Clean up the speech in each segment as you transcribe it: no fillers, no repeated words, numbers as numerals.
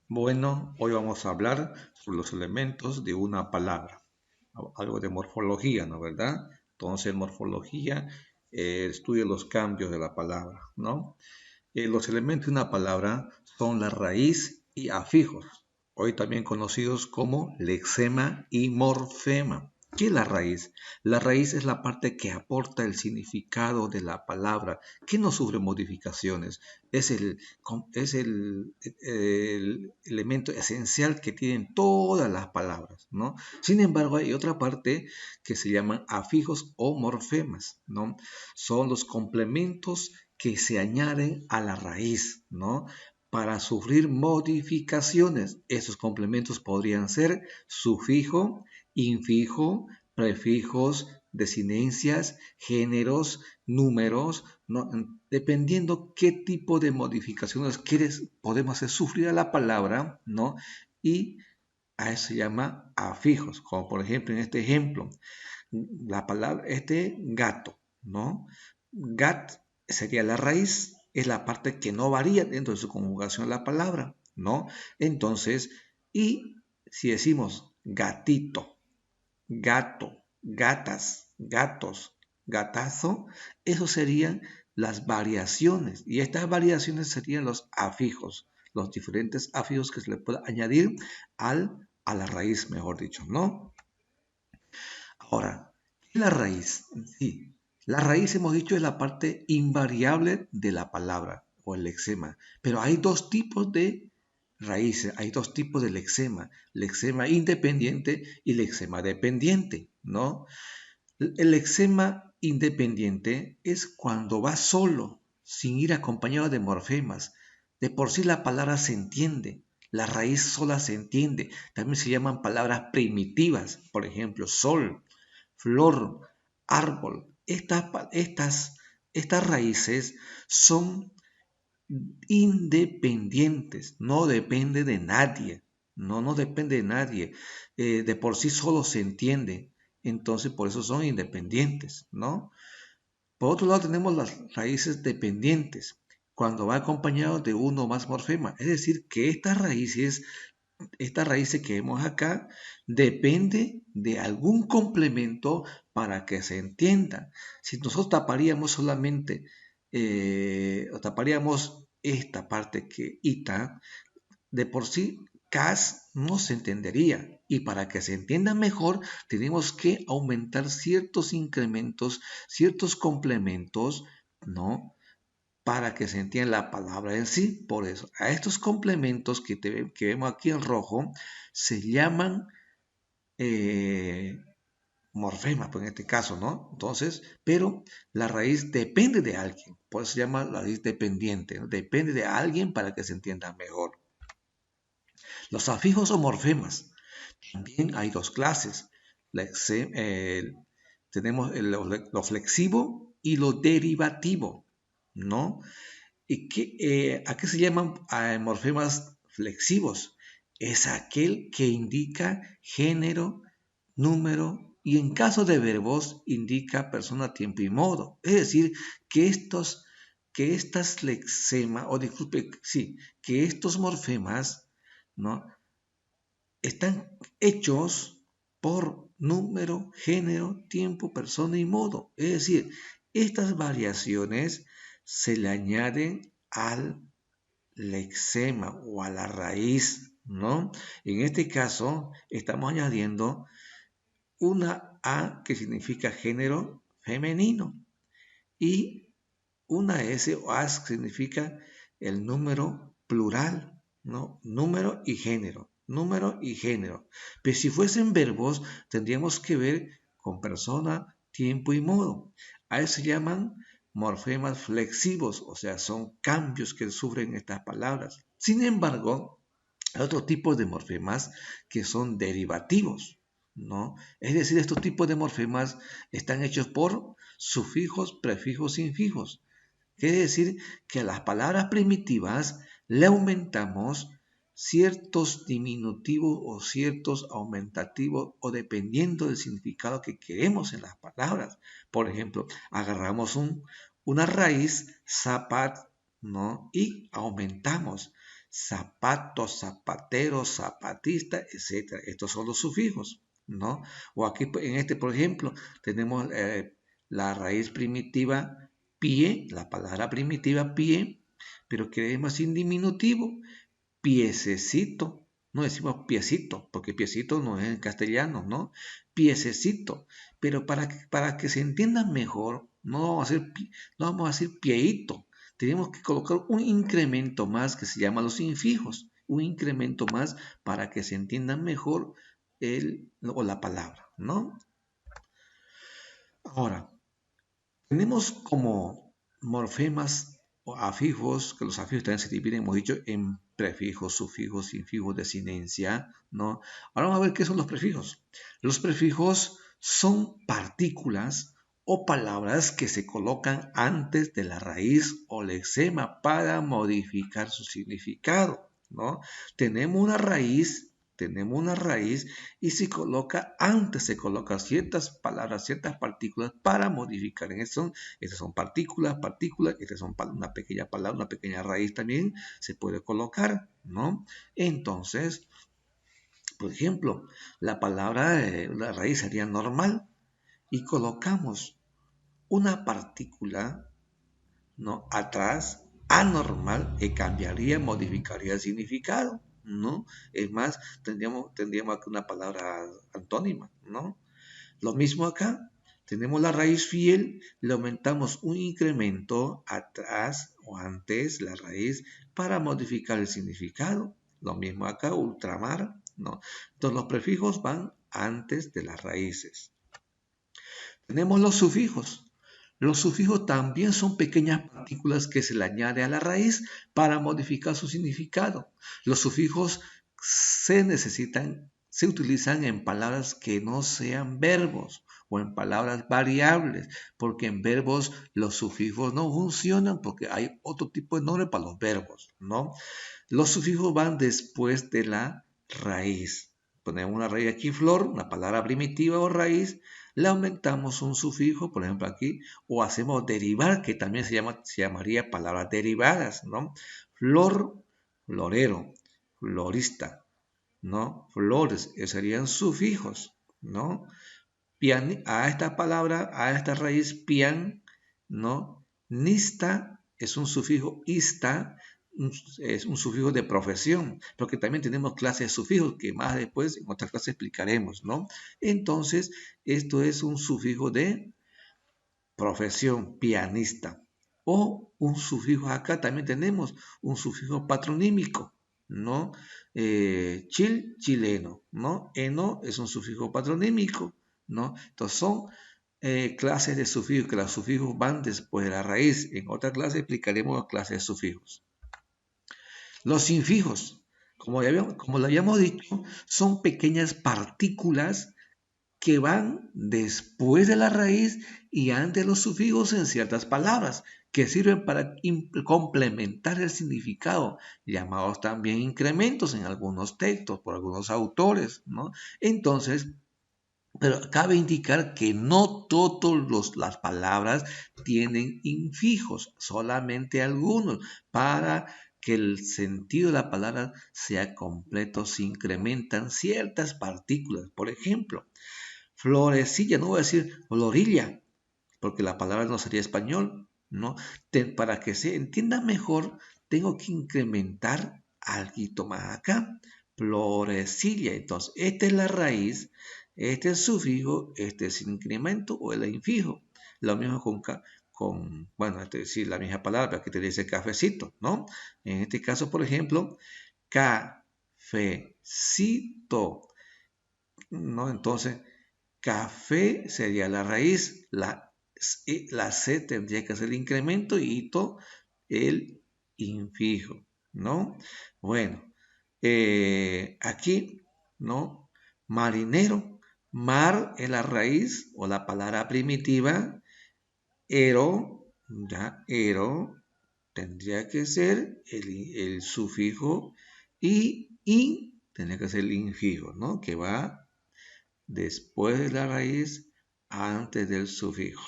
Bueno, hoy vamos a hablar sobre los elementos de una palabra, algo de morfología, ¿no? ¿Verdad? Entonces, morfología estudia los cambios de la palabra, ¿no? Los elementos de una palabra son la raíz y afijos, hoy también conocidos como lexema y morfema. ¿Qué es la raíz? La raíz es la parte que aporta el significado de la palabra, que no sufre modificaciones. Es el elemento esencial que tienen todas las palabras, ¿no? Sin embargo, hay otra parte que se llaman afijos o morfemas, ¿no? Son los complementos que se añaden a la raíz, ¿no? Para sufrir modificaciones. Esos complementos podrían ser sufijo, infijo, prefijos, desinencias, géneros, números, ¿no? Dependiendo qué tipo de modificaciones podemos hacer sufrir a la palabra, ¿no? Y a eso se llama afijos, como por ejemplo en este ejemplo, la palabra, gato, ¿no? Gat sería la raíz, es la parte que no varía dentro de su conjugación de la palabra, ¿no? Entonces, y si decimos gatito, gato, gatas, gatos, gatazo, eso serían las variaciones. Y estas variaciones serían los afijos, los diferentes afijos que se le puede añadir a la raíz, mejor dicho, ¿no? Ahora, ¿qué es la raíz? Sí, la raíz hemos dicho es la parte invariable de la palabra o el lexema, pero hay dos tipos de raíces, hay dos tipos de lexema independiente y lexema dependiente, ¿no? El lexema independiente es cuando va solo, sin ir acompañado de morfemas. De por sí la palabra se entiende, la raíz sola se entiende. También se llaman palabras primitivas, por ejemplo, sol, flor, árbol. Estas raíces son independientes, no depende de nadie, no depende de nadie, de por sí solo se entiende, entonces por eso son independientes, ¿no? Por otro lado tenemos las raíces dependientes, cuando va acompañado de uno o más morfemas, es decir, que esta raíz que vemos acá depende de algún complemento para que se entienda. Si nosotros taparíamos solamente o taparíamos esta parte que ita, de por sí cas no se entendería. Y para que se entienda mejor, tenemos que aumentar ciertos incrementos, ciertos complementos, ¿no? Para que se entienda la palabra en sí. Por eso, a estos complementos que vemos aquí en rojo, se llaman eh, morfemas, pues en este caso, ¿no? Entonces, pero la raíz depende de alguien, por eso se llama la raíz dependiente, ¿no? Depende de alguien para que se entienda mejor. Los afijos o morfemas, también hay dos clases. Tenemos lo flexivo y lo derivativo, ¿no? ¿A qué se llaman morfemas flexivos? Es aquel que indica género, número y en caso de verbos indica persona, tiempo y modo. Es decir, que estas lexemas, o disculpe, sí, que estos morfemas, ¿no? Están hechos por número, género, tiempo, persona y modo. Es decir, estas variaciones se le añaden al lexema o a la raíz, ¿no? En este caso, estamos añadiendo una A que significa género femenino y una S o AS que significa el número plural, ¿no? Número y género, número y género. Pero si fuesen verbos, tendríamos que ver con persona, tiempo y modo. A eso se llaman morfemas flexivos, o sea, son cambios que sufren estas palabras. Sin embargo, hay otro tipo de morfemas que son derivativos, ¿no? Es decir, estos tipos de morfemas están hechos por sufijos, prefijos, infijos. Quiere decir que a las palabras primitivas le aumentamos ciertos diminutivos o ciertos aumentativos o dependiendo del significado que queremos en las palabras. Por ejemplo, agarramos una raíz, zapat, ¿no? Y aumentamos. zapato, zapatero, zapatista, etc. Estos son los sufijos, ¿no? O aquí en este, por ejemplo, tenemos la raíz primitiva pie, la palabra primitiva pie, pero queremos en diminutivo, piececito. No decimos piecito, porque piecito no es en castellano, ¿no? Piececito. Pero para que se entienda mejor, no vamos a decir pieito. Tenemos que colocar un incremento más que se llama los infijos. Un incremento más para que se entienda mejor la palabra, ¿no? Ahora, tenemos como morfemas o afijos, que los afijos también se dividen, hemos dicho, en prefijos, sufijos, infijos, desinencia, ¿no? Ahora vamos a ver qué son los prefijos. Los prefijos son partículas o palabras que se colocan antes de la raíz o lexema para modificar su significado, ¿no? Tenemos una raíz y se colocan ciertas palabras, ciertas partículas para modificar. Estas son partículas, estas son una pequeña palabra, una pequeña raíz también se puede colocar, ¿no? Entonces, por ejemplo, la raíz sería normal y colocamos una partícula, ¿no? Atrás, anormal, que cambiaría, modificaría el significado, ¿no? Es más, tendríamos aquí una palabra antónima, ¿no? Lo mismo acá, tenemos la raíz fiel, le aumentamos un incremento atrás o antes la raíz para modificar el significado. Lo mismo acá, ultramar, ¿no? Entonces los prefijos van antes de las raíces. Tenemos los sufijos. Los sufijos también son pequeñas partículas que se le añade a la raíz para modificar su significado. Los sufijos se utilizan en palabras que no sean verbos o en palabras variables, porque en verbos los sufijos no funcionan porque hay otro tipo de nombre para los verbos, ¿no? Los sufijos van después de la raíz. Ponemos una raíz aquí, flor, una palabra primitiva o raíz, le aumentamos un sufijo, por ejemplo aquí, o hacemos derivar, que también se llamaría palabras derivadas, ¿no? Flor, florero, florista, ¿no? Flores, esos serían sufijos, ¿no? A esta palabra, a esta raíz, pian, ¿no? Nista es un sufijo ista, es un sufijo de profesión, porque también tenemos clases de sufijos que más después en otra clase explicaremos, ¿no? Entonces, esto es un sufijo de profesión, pianista. O un sufijo, acá también tenemos un sufijo patronímico, ¿no? Chileno, ¿no? Eno es un sufijo patronímico, ¿no? Entonces son clases de sufijos, que los sufijos van después de la raíz. En otra clase explicaremos las clases de sufijos. Los infijos, como lo habíamos dicho, son pequeñas partículas que van después de la raíz y antes de los sufijos en ciertas palabras, que sirven para complementar el significado, llamados también incrementos en algunos textos por algunos autores, ¿no? Entonces, pero cabe indicar que no todas las palabras tienen infijos, solamente algunos, para que el sentido de la palabra sea completo, se incrementan ciertas partículas. Por ejemplo, florecilla, no voy a decir florilla, porque la palabra no sería español, ¿no? Para que se entienda mejor, tengo que incrementar algo más acá. Florecilla, entonces, esta es la raíz, este es el sufijo, este es el incremento o el infijo. Lo mismo bueno, es decir, la misma palabra que te dice cafecito, ¿no? En este caso, por ejemplo, cafecito, ¿no? Entonces, café sería la raíz, la C tendría que ser el incremento y hito el infijo, ¿no? Bueno, aquí, ¿no? Marinero, mar es la raíz o la palabra primitiva, ero tendría que ser el sufijo y in tendría que ser el infijo, ¿no? Que va después de la raíz, antes del sufijo.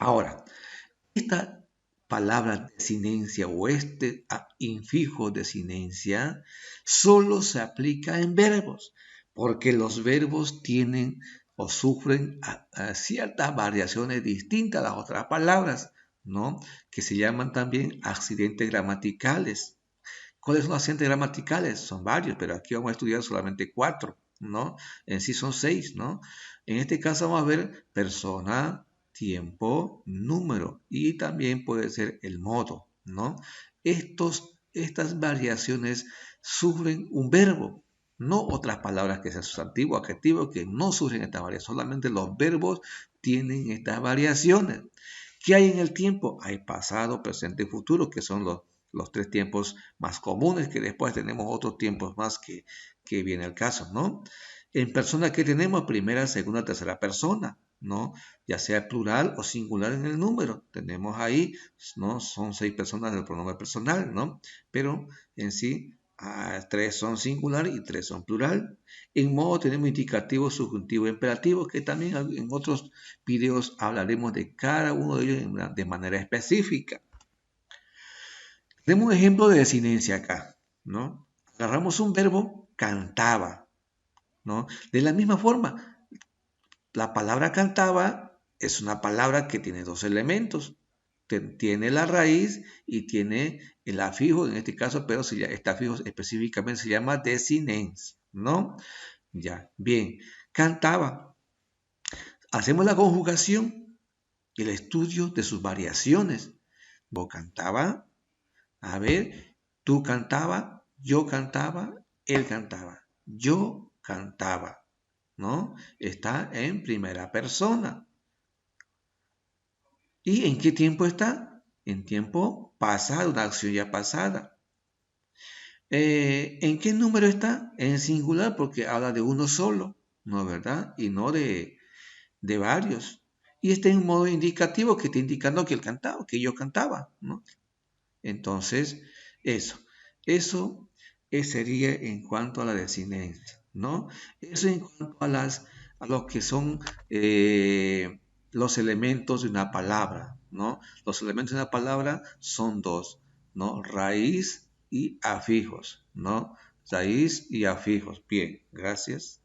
Ahora, palabra desinencia o este infijo desinencia solo se aplica en verbos, porque los verbos tienen o sufren a ciertas variaciones distintas a las otras palabras, ¿no? Que se llaman también accidentes gramaticales. ¿Cuáles son los accidentes gramaticales? Son varios, pero aquí vamos a estudiar solamente 4, ¿no? En sí son 6, ¿no? En este caso vamos a ver persona, tiempo, número y también puede ser el modo, ¿no? Estas variaciones sufren un verbo, no otras palabras que sean sustantivo, adjetivo, que no sufren estas variaciones, solamente los verbos tienen estas variaciones. ¿Qué hay en el tiempo? Hay pasado, presente y futuro, que son los 3 tiempos más comunes, que después tenemos otros tiempos más que viene al caso, ¿no? En persona, ¿qué tenemos? Primera, segunda, tercera persona, ¿no? Ya sea plural o singular en el número. Tenemos ahí, ¿no? Son 6 personas del pronombre personal, ¿no? Pero en sí, 3 son singular y 3 son plural. En modo tenemos indicativo, subjuntivo y imperativo, que también en otros videos hablaremos de cada uno de ellos de manera específica. Tenemos un ejemplo de desinencia acá, ¿no? Agarramos un verbo, cantaba, ¿no? De la misma forma, la palabra cantaba es una palabra que tiene 2 elementos. Tiene la raíz y tiene el afijo, en este caso, pero este afijo específicamente se llama desinencia, ¿no? Ya, bien, cantaba. Hacemos la conjugación y el estudio de sus variaciones. Vos cantaba, a ver, tú cantaba, yo cantaba, él cantaba, yo cantaba, ¿no? Está en primera persona. ¿Y en qué tiempo está? En tiempo pasado, una acción ya pasada. ¿En qué número está? En singular porque habla de uno solo, ¿no verdad? Y no de varios. Y está en un modo indicativo que está indicando que él cantaba, que yo cantaba, ¿no? Entonces, eso sería en cuanto a la desinencia, ¿no? Eso en cuanto a lo que son los elementos de una palabra, ¿no? Los elementos de una palabra son 2, ¿no? Raíz y afijos, ¿no? Raíz y afijos. Bien, gracias.